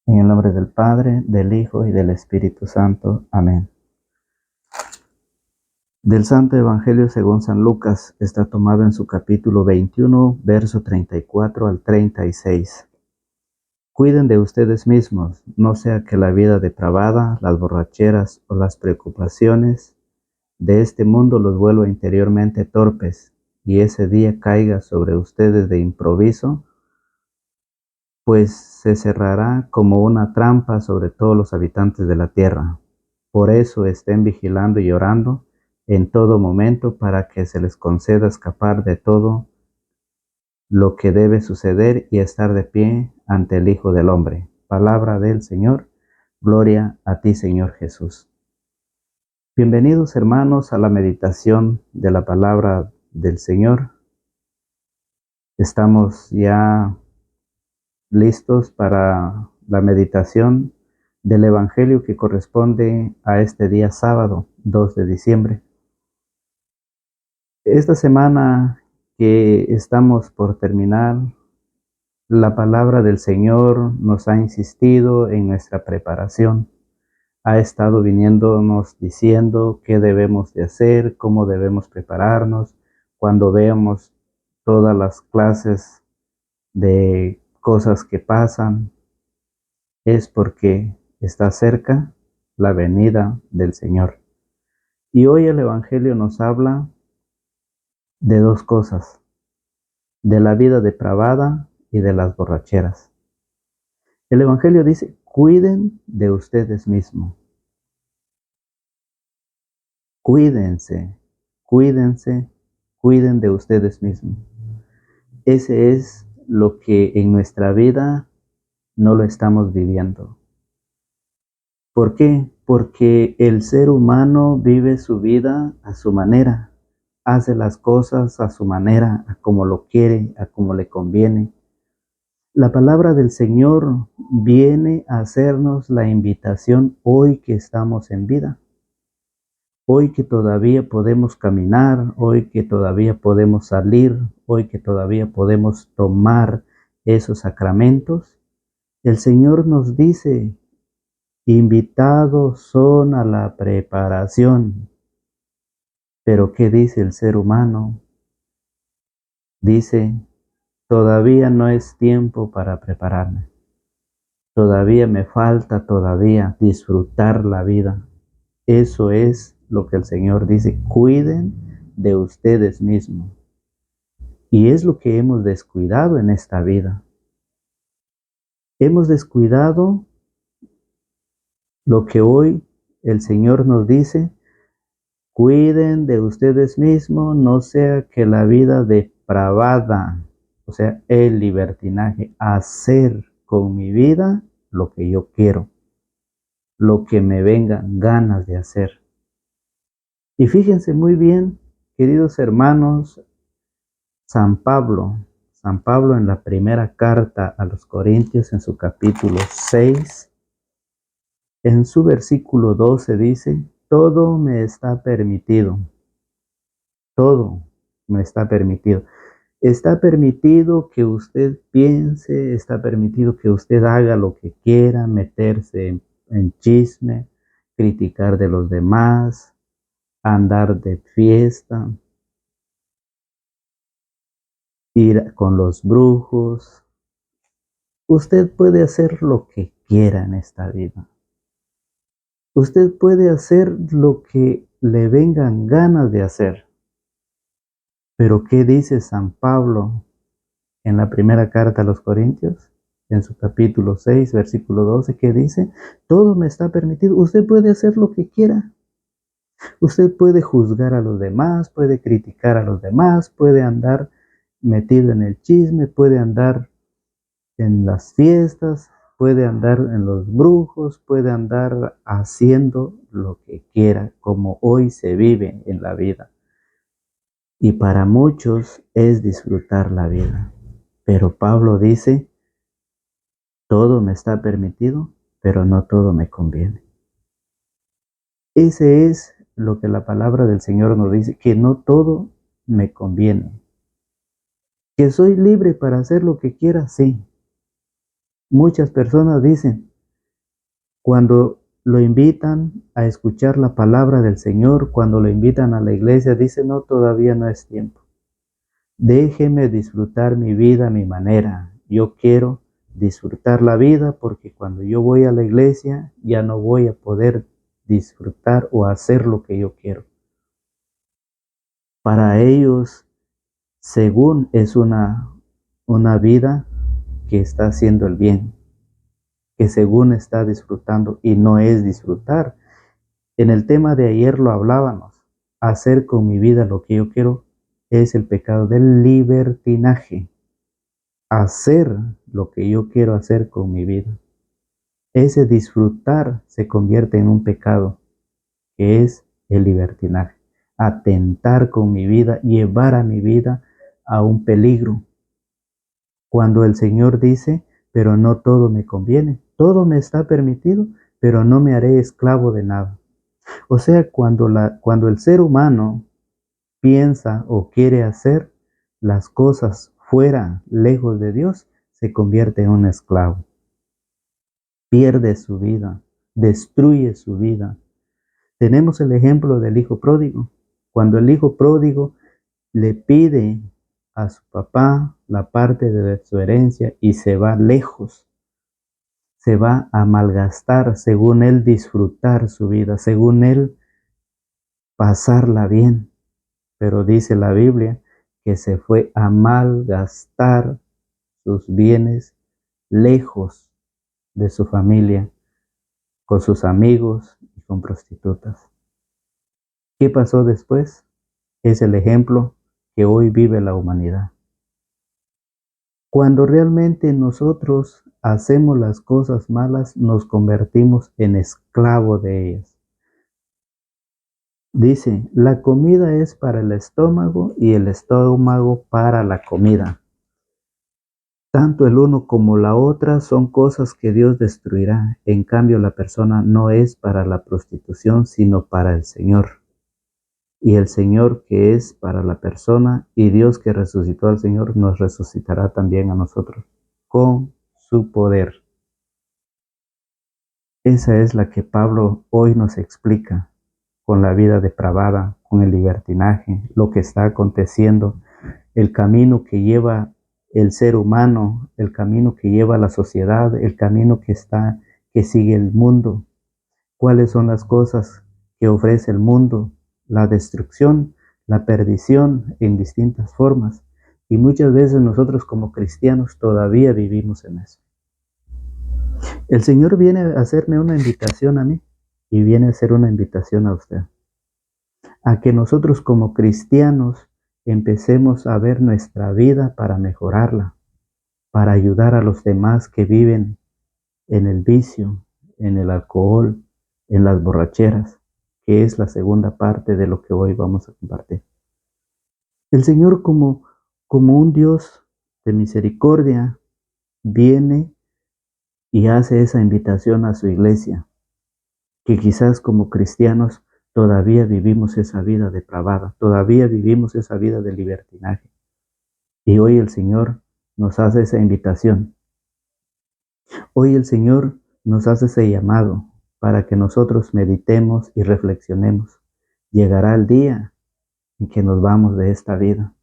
En el nombre del Padre, del Hijo y del Espíritu Santo. Amén. Del Santo Evangelio según San Lucas, está tomado en su capítulo 21, verso 34 al 36. Cuiden de ustedes mismos, no sea que la vida depravada, las borracheras o las preocupaciones de este mundo los vuelva interiormente torpes, y ese día caiga sobre ustedes de improviso, pues se cerrará como una trampa sobre todos los habitantes de la tierra. Por eso estén vigilando y orando en todo momento para que se les conceda escapar de todo lo que debe suceder y estar de pie ante el Hijo del Hombre. Palabra del Señor. Gloria a ti, Señor Jesús. Bienvenidos, hermanos, a la meditación de la palabra del Señor. Estamos ya listos para la meditación del Evangelio que corresponde a este día sábado, 2 de diciembre. Esta semana que estamos por terminar, la palabra del Señor nos ha insistido en nuestra preparación. Ha estado viniéndonos diciendo qué debemos de hacer, cómo debemos prepararnos. Cuando veamos todas las clases de cosas que pasan, es porque está cerca la venida del Señor. Y hoy el Evangelio nos habla de dos cosas: de la vida depravada y de las borracheras. El Evangelio dice: cuiden de ustedes mismos. Cuídense, cuídense, cuiden de ustedes mismos. Ese es lo que en nuestra vida no lo estamos viviendo. ¿Por qué? Porque el ser humano vive su vida a su manera, hace las cosas a su manera, a como lo quiere, a como le conviene. La palabra del Señor viene a hacernos la invitación hoy que estamos en vida, hoy que todavía podemos caminar, hoy que todavía podemos salir, hoy que todavía podemos tomar esos sacramentos. El Señor nos dice: invitados son a la preparación. Pero ¿qué dice el ser humano? Dice: todavía no es tiempo para prepararme. Todavía me falta disfrutar la vida. Eso es lo que el Señor dice: cuiden de ustedes mismos. Y es lo que hemos descuidado en esta vida. Hemos descuidado lo que hoy el Señor nos dice: cuiden de ustedes mismos, no sea que la vida depravada, o sea, el libertinaje, hacer con mi vida lo que yo quiero, lo que me vengan ganas de hacer. Y fíjense muy bien, queridos hermanos, San Pablo en la primera carta a los Corintios, en su capítulo 6, en su versículo 12 dice: todo me está permitido, todo me está permitido. Está permitido que usted piense, está permitido que usted haga lo que quiera, meterse en chisme, criticar de los demás, andar de fiesta, ir con los brujos. Usted puede hacer lo que quiera en esta vida. Usted puede hacer lo que le vengan ganas de hacer. Pero ¿qué dice San Pablo en la primera carta a los Corintios? En su capítulo 6, versículo 12, ¿qué dice? Todo me está permitido. Usted puede hacer lo que quiera. Usted puede juzgar a los demás, puede criticar a los demás, puede andar metido en el chisme, puede andar en las fiestas, puede andar en los brujos, puede andar haciendo lo que quiera, como hoy se vive en la vida. Y para muchos es disfrutar la vida. Pero Pablo dice: todo me está permitido, pero no todo me conviene. Ese es lo que la palabra del Señor nos dice, que no todo me conviene. Que soy libre para hacer lo que quiera, sí. Muchas personas dicen: Cuando lo invitan a escuchar la palabra del Señor, cuando lo invitan a la iglesia, dice, no, todavía no es tiempo. Déjeme disfrutar mi vida a mi manera. Yo quiero disfrutar la vida porque cuando yo voy a la iglesia ya no voy a poder disfrutar o hacer lo que yo quiero. Para ellos, según es una vida que está haciendo el bien, que según está disfrutando y no es disfrutar. En el tema de ayer lo hablábamos. Hacer con mi vida lo que yo quiero es el pecado del libertinaje. Hacer lo que yo quiero hacer con mi vida. Ese disfrutar se convierte en un pecado, que es el libertinaje. Atentar con mi vida, llevar a mi vida a un peligro. Cuando el Señor dice, pero no todo me conviene, todo me está permitido, pero no me haré esclavo de nada. O sea, cuando el ser humano piensa o quiere hacer las cosas fuera, lejos de Dios, se convierte en un esclavo. Pierde su vida, destruye su vida. Tenemos el ejemplo del hijo pródigo. Cuando el hijo pródigo le pide a su papá la parte de su herencia y se va lejos, se va a malgastar, según él disfrutar su vida, según él pasarla bien. Pero dice la Biblia que se fue a malgastar sus bienes lejos de su familia, con sus amigos y con prostitutas. ¿Qué pasó después? Es el ejemplo que hoy vive la humanidad. Cuando realmente nosotros hacemos las cosas malas, nos convertimos en esclavos de ellas. Dice, la comida es para el estómago y el estómago para la comida. Tanto el uno como la otra son cosas que Dios destruirá. En cambio, la persona no es para la prostitución, sino para el Señor. Y el Señor que es para la persona y Dios que resucitó al Señor nos resucitará también a nosotros con su poder. Esa es la que Pablo hoy nos explica con la vida depravada, con el libertinaje, lo que está aconteciendo, el camino que lleva el ser humano, el camino que lleva la sociedad, el camino que sigue el mundo. ¿Cuáles son las cosas que ofrece el mundo? La destrucción, la perdición en distintas formas. Y muchas veces nosotros como cristianos todavía vivimos en eso. El Señor viene a hacerme una invitación a mí y viene a hacer una invitación a usted. A que nosotros como cristianos empecemos a ver nuestra vida para mejorarla, para ayudar a los demás que viven en el vicio, en el alcohol, en las borracheras, que es la segunda parte de lo que hoy vamos a compartir. El Señor como un Dios de misericordia viene y hace esa invitación a su iglesia, que quizás como cristianos todavía vivimos esa vida depravada, todavía vivimos esa vida de libertinaje. Y hoy el Señor nos hace esa invitación. Hoy el Señor nos hace ese llamado para que nosotros meditemos y reflexionemos. Llegará el día en que nos vamos de esta vida.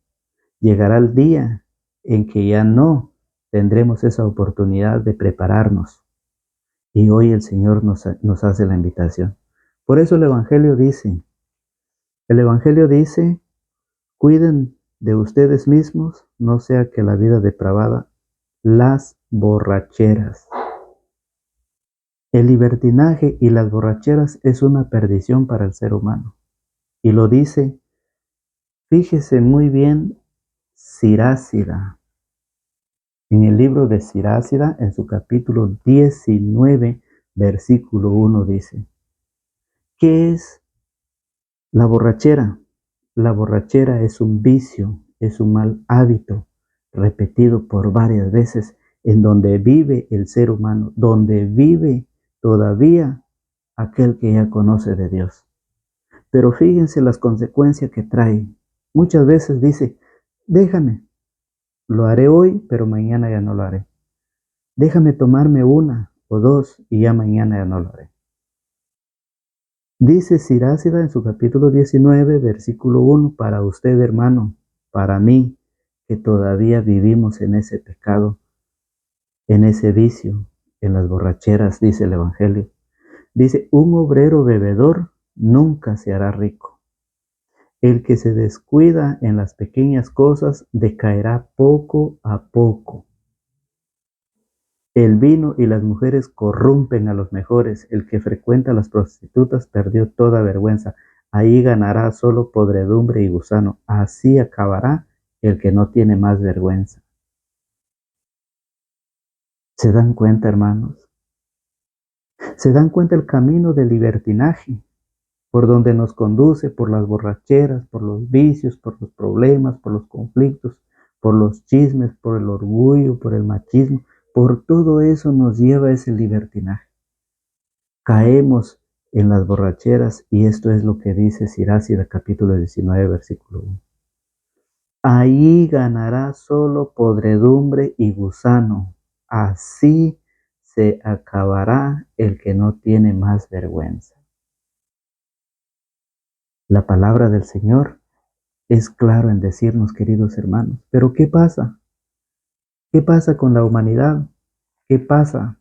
Llegará el día en que ya no tendremos esa oportunidad de prepararnos. Y hoy el Señor nos hace la invitación. Por eso el Evangelio dice, cuiden de ustedes mismos, no sea que la vida depravada, las borracheras. El libertinaje y las borracheras es una perdición para el ser humano. Y lo dice, fíjese muy bien, Sirácida. En el libro de Sirácida, en su capítulo 19, versículo 1 dice, ¿qué es la borrachera? La borrachera es un vicio, es un mal hábito repetido por varias veces en donde vive el ser humano, donde vive todavía aquel que ya conoce de Dios. Pero fíjense las consecuencias que trae. Muchas veces dice, déjame, lo haré hoy, pero mañana ya no lo haré. Déjame tomarme una o dos y ya mañana ya no lo haré. Dice Sirásida en su capítulo 19, versículo 1, para usted, hermano, para mí, que todavía vivimos en ese pecado, en ese vicio, en las borracheras, dice el Evangelio. Dice, un obrero bebedor nunca se hará rico. El que se descuida en las pequeñas cosas decaerá poco a poco. El vino y las mujeres corrompen a los mejores. El que frecuenta a las prostitutas perdió toda vergüenza. Ahí ganará solo podredumbre y gusano. Así acabará el que no tiene más vergüenza. ¿Se dan cuenta, hermanos? ¿Se dan cuenta el camino del libertinaje? Por donde nos conduce, por las borracheras, por los vicios, por los problemas, por los conflictos, por los chismes, por el orgullo, por el machismo. Por todo eso nos lleva ese libertinaje. Caemos en las borracheras y esto es lo que dice Sirásida capítulo 19 versículo 1. Ahí ganará solo podredumbre y gusano. Así se acabará el que no tiene más vergüenza. La palabra del Señor es claro en decirnos, queridos hermanos, pero ¿qué pasa? ¿Qué pasa con la humanidad? ¿Qué pasa?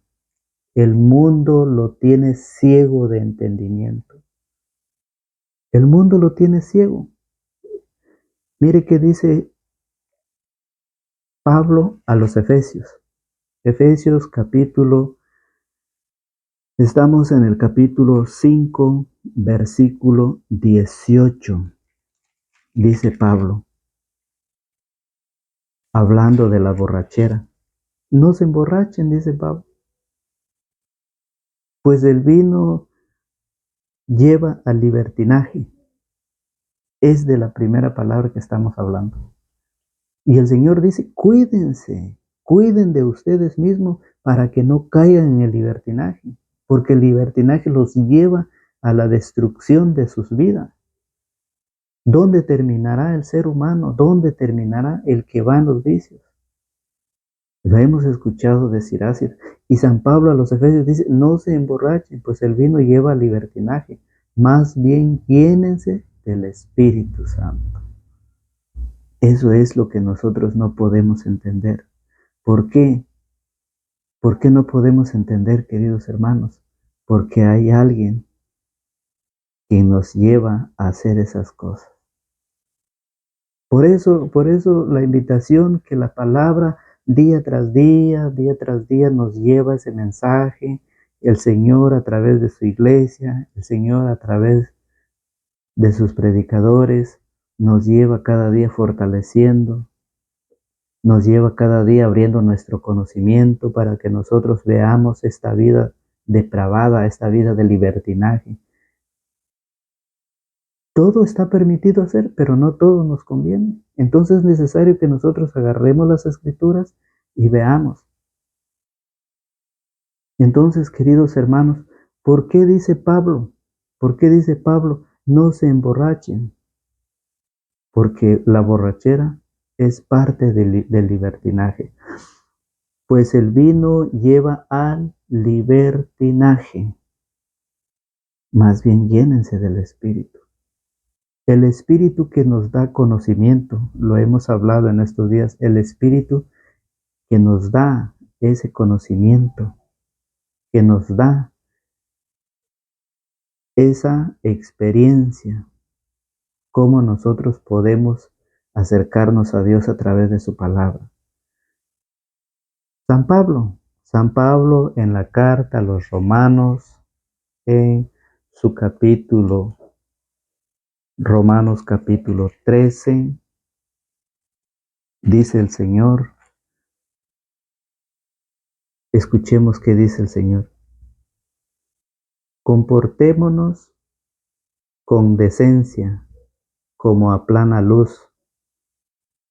El mundo lo tiene ciego de entendimiento. El mundo lo tiene ciego. Mire qué dice Pablo a los Efesios. Efesios capítulo, estamos en el capítulo 5, versículo 18. Dice Pablo, hablando de la borrachera. No se emborrachen, dice Pablo, pues el vino lleva al libertinaje. Es de la primera palabra que estamos hablando. Y el Señor dice, cuídense, cuiden de ustedes mismos para que no caigan en el libertinaje, porque el libertinaje los lleva a la destrucción de sus vidas. ¿Dónde terminará el ser humano? ¿Dónde terminará el que va en los vicios? Lo hemos escuchado decir así. Y San Pablo a los Efesios dice, no se emborrachen, pues el vino lleva al libertinaje. Más bien llénense del Espíritu Santo. Eso es lo que nosotros no podemos entender. ¿Por qué? ¿Por qué no podemos entender, queridos hermanos? Porque hay alguien que nos lleva a hacer esas cosas. Por eso la invitación que la palabra día tras día nos lleva ese mensaje, el Señor a través de su iglesia, el Señor a través de sus predicadores, nos lleva cada día fortaleciendo, nos lleva cada día abriendo nuestro conocimiento para que nosotros veamos esta vida depravada, esta vida de libertinaje. Todo está permitido hacer, pero no todo nos conviene. Entonces es necesario que nosotros agarremos las escrituras y veamos. Entonces, queridos hermanos, ¿por qué dice Pablo? ¿Por qué dice Pablo, no se emborrachen? Porque la borrachera es parte del libertinaje. Pues el vino lleva al libertinaje. Más bien llénense del Espíritu. El Espíritu que nos da conocimiento, lo hemos hablado en estos días, el Espíritu que nos da ese conocimiento, que nos da esa experiencia, cómo nosotros podemos acercarnos a Dios a través de su palabra. San Pablo en la carta a los Romanos, en su capítulo, Romanos capítulo 13, dice el Señor, escuchemos qué dice el Señor. Comportémonos con decencia, como a plena luz.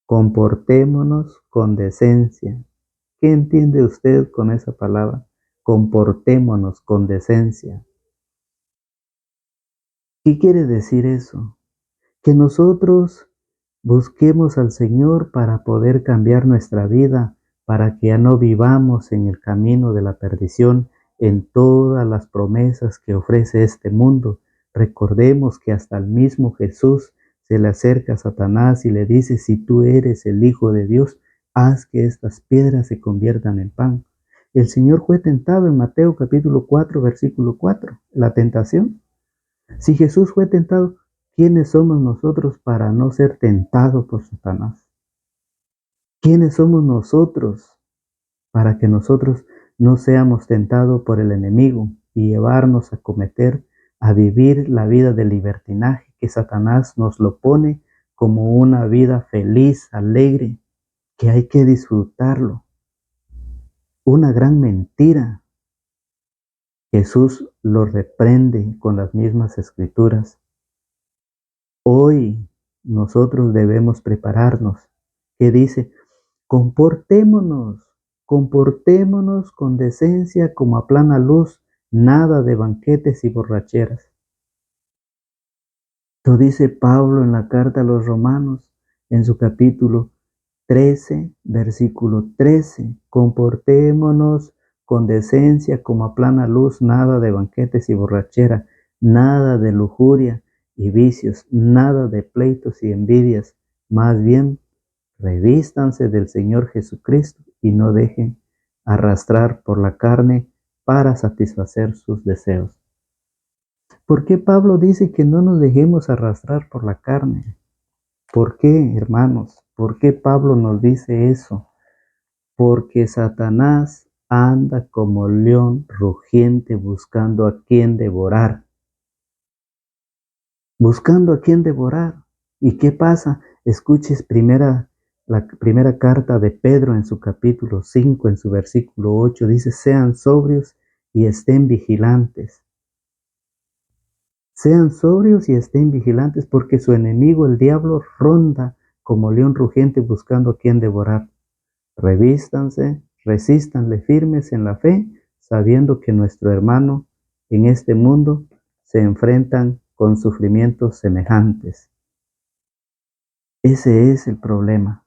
Comportémonos con decencia. ¿Qué entiende usted con esa palabra? Comportémonos con decencia. ¿Qué quiere decir eso? Que nosotros busquemos al Señor para poder cambiar nuestra vida, para que ya no vivamos en el camino de la perdición, en todas las promesas que ofrece este mundo. Recordemos que hasta el mismo Jesús se le acerca a Satanás y le dice: si tú eres el Hijo de Dios, haz que estas piedras se conviertan en pan. El Señor fue tentado en Mateo capítulo 4, versículo 4, la tentación. Si Jesús fue tentado, ¿quiénes somos nosotros para no ser tentados por Satanás? ¿Quiénes somos nosotros para que nosotros no seamos tentados por el enemigo y llevarnos a vivir la vida de libertinaje que Satanás nos lo pone como una vida feliz, alegre, que hay que disfrutarlo? Una gran mentira. Jesús lo reprende con las mismas escrituras. Hoy nosotros debemos prepararnos. ¿Qué dice? Comportémonos con decencia como a plena luz, nada de banquetes y borracheras. Esto dice Pablo en la carta a los Romanos, en su capítulo 13, versículo 13. Comportémonos con decencia como a plena luz, nada de banquetes y borrachera, nada de lujuria y vicios, nada de pleitos y envidias, más bien revístanse del Señor Jesucristo y no dejen arrastrar por la carne para satisfacer sus deseos. ¿Por qué Pablo dice que no nos dejemos arrastrar por la carne? ¿Por qué, hermanos? ¿Por qué Pablo nos dice eso? Porque Satanás anda como león rugiente buscando a quien devorar. Buscando a quien devorar. ¿Y qué pasa? Escuches la primera carta de Pedro en su capítulo 5, en su versículo 8, dice: sean sobrios y estén vigilantes. Sean sobrios y estén vigilantes, porque su enemigo, el diablo, ronda como león rugiente buscando a quien devorar. Revístanse, resístanle firmes en la fe, sabiendo que nuestro hermano en este mundo se enfrentan con sufrimientos semejantes. Ese es el problema.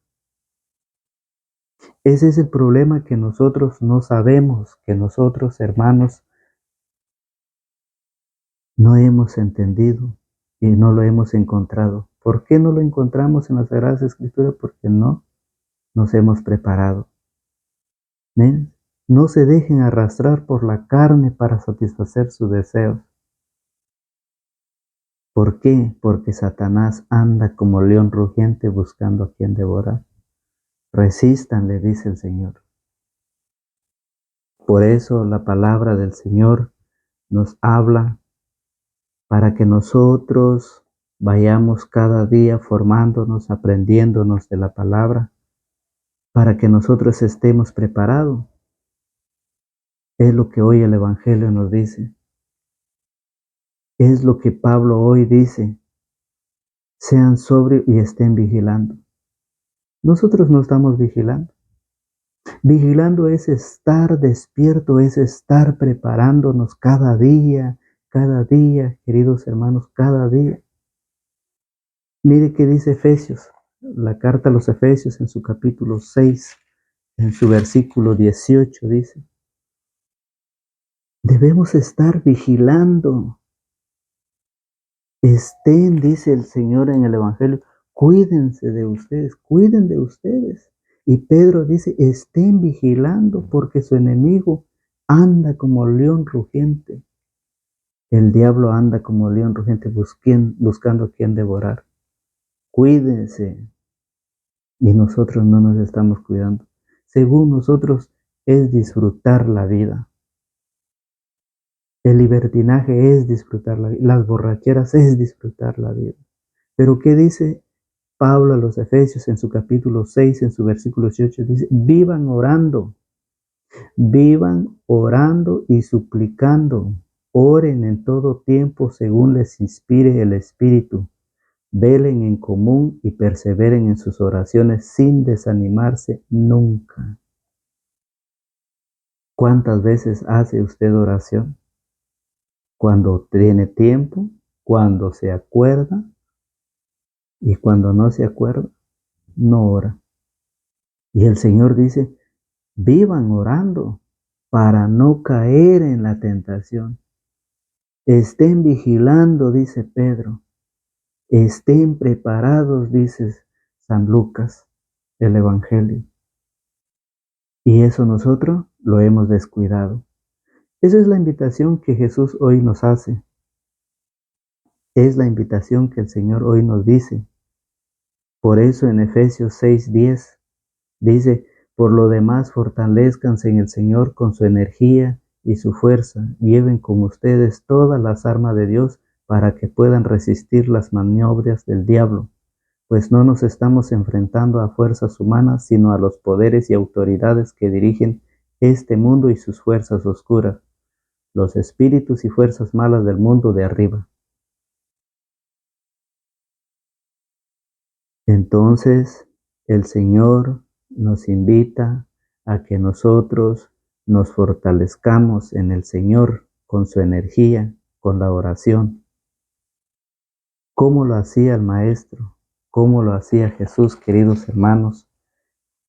Ese es el problema que nosotros no sabemos, que nosotros, hermanos, no hemos entendido y no lo hemos encontrado. ¿Por qué no lo encontramos en las Sagradas Escrituras? Porque no nos hemos preparado. ¿Ven? No se dejen arrastrar por la carne para satisfacer sus deseos. ¿Por qué? Porque Satanás anda como león rugiente buscando a quien devorar. Resistan, le dice el Señor. Por eso la palabra del Señor nos habla para que nosotros vayamos cada día formándonos, aprendiéndonos de la palabra, para que nosotros estemos preparados. Es lo que hoy el Evangelio nos dice. Es lo que Pablo hoy dice. Sean sobrios y estén vigilando. Nosotros no estamos vigilando. Vigilando es estar despierto, es estar preparándonos cada día, queridos hermanos, cada día. Mire qué dice Efesios, la carta a los Efesios en su capítulo 6, en su versículo 18 dice: debemos estar vigilando. Estén, dice el Señor en el Evangelio, cuídense de ustedes, cuiden de ustedes. Y Pedro dice: estén vigilando, porque su enemigo anda como león rugiente. El diablo anda como león rugiente buscando a quien devorar. Cuídense. Y nosotros no nos estamos cuidando. Según nosotros es disfrutar la vida. El libertinaje es disfrutar la vida. Las borracheras es disfrutar la vida. Pero ¿qué dice Pablo a los Efesios en su capítulo 6, en su versículo 18? Dice: vivan orando y suplicando. Oren en todo tiempo según les inspire el Espíritu. Velen en común y perseveren en sus oraciones sin desanimarse nunca. ¿Cuántas veces hace usted oración? Cuando tiene tiempo, cuando se acuerda, y cuando no se acuerda, no ora. Y el Señor dice: vivan orando. para no caer en la tentación. Estén vigilando, dice Pedro. Estén preparados, dice San Lucas, el Evangelio. Y eso nosotros lo hemos descuidado. Esa es la invitación que Jesús hoy nos hace. Es la invitación que el Señor hoy nos dice. Por eso en Efesios 6:10 dice, por lo demás fortalezcanse en el Señor con su energía y su fuerza. Lleven con ustedes todas las armas de Dios para que puedan resistir las maniobras del diablo. Pues no nos estamos enfrentando a fuerzas humanas, sino a los poderes y autoridades que dirigen este mundo y sus fuerzas oscuras, los espíritus y fuerzas malas del mundo de arriba. Entonces, el Señor nos invita a que nosotros nos fortalezcamos en el Señor con su energía, con la oración. ¿Cómo lo hacía el Maestro? ¿Cómo lo hacía Jesús, queridos hermanos,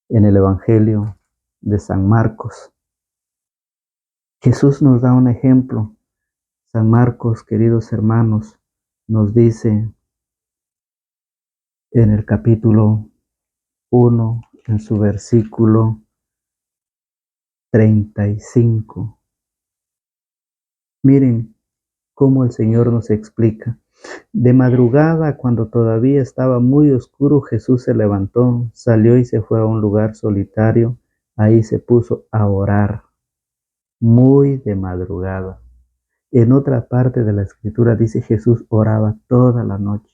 en el Evangelio de San Marcos? Jesús nos da un ejemplo. San Marcos, queridos hermanos, nos dice en el capítulo 1, en su versículo 35. Miren cómo el Señor nos explica. De madrugada, cuando todavía estaba muy oscuro, Jesús se levantó, salió y se fue a un lugar solitario. Ahí se puso a orar, muy de madrugada. En otra parte de la Escritura dice Jesús oraba toda la noche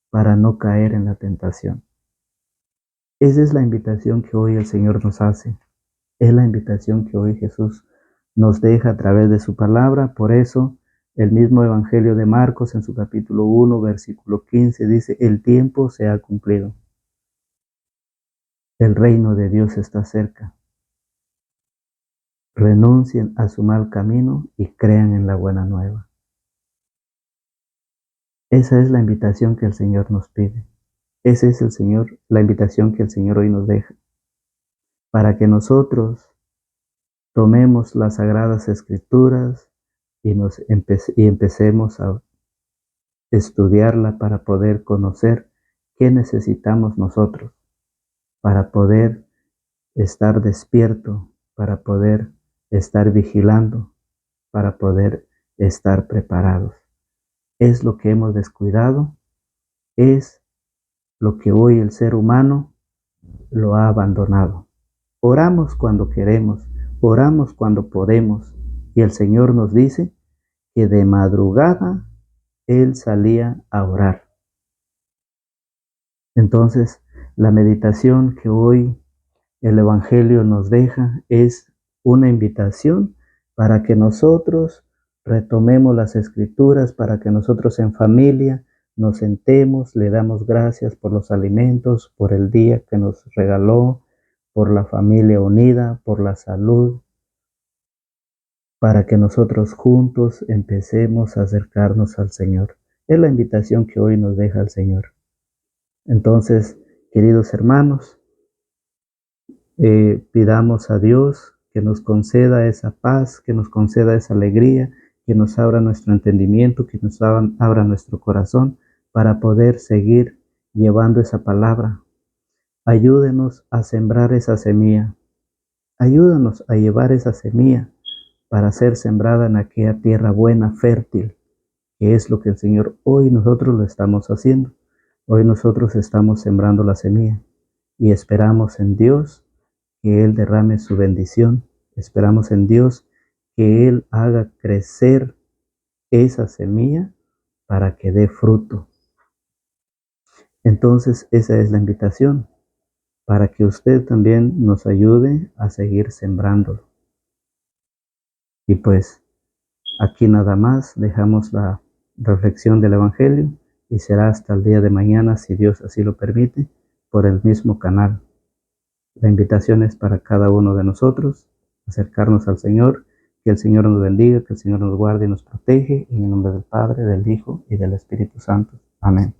para no caer en la tentación. Esa es la invitación que hoy el Señor nos hace. Es la invitación que hoy Jesús nos deja a través de su palabra. Por eso, el mismo Evangelio de Marcos en su capítulo 1, versículo 15 dice, el tiempo se ha cumplido. El reino de Dios está cerca. Renuncien a su mal camino y crean en la buena nueva. Esa es la invitación que el Señor nos pide. Esa es la invitación que el Señor hoy nos deja. Para que nosotros tomemos las Sagradas Escrituras y empecemos a estudiarla para poder conocer qué necesitamos nosotros, para poder estar despierto, para poder estar vigilando, para poder estar preparados. Es lo que hemos descuidado, es lo que hoy el ser humano lo ha abandonado. Oramos cuando queremos, oramos cuando podemos, y el Señor nos dice que de madrugada Él salía a orar. Entonces, la meditación que hoy el Evangelio nos deja es una invitación para que nosotros retomemos las Escrituras, para que nosotros en familia nos sentemos, le damos gracias por los alimentos, por el día que nos regaló, por la familia unida, por la salud, para que nosotros juntos empecemos a acercarnos al Señor. Es la invitación que hoy nos deja el Señor. Entonces, queridos hermanos, pidamos a Dios que nos conceda esa paz, que nos conceda esa alegría, que nos abra nuestro entendimiento, que nos abra nuestro corazón para poder seguir llevando esa palabra. Ayúdenos a sembrar esa semilla. Ayúdanos a llevar esa semilla para ser sembrada en aquella tierra buena, fértil, que es lo que el Señor hoy nosotros lo estamos haciendo. Hoy nosotros estamos sembrando la semilla y esperamos en Dios que Él derrame su bendición. Esperamos en Dios que Él haga crecer esa semilla para que dé fruto. Entonces esa es la invitación, para que usted también nos ayude a seguir sembrándolo. Y pues aquí nada más dejamos la reflexión del Evangelio y será hasta el día de mañana, si Dios así lo permite, por el mismo canal. La invitación es para cada uno de nosotros, acercarnos al Señor, que el Señor nos bendiga, que el Señor nos guarde y nos protege, en el nombre del Padre, del Hijo y del Espíritu Santo. Amén.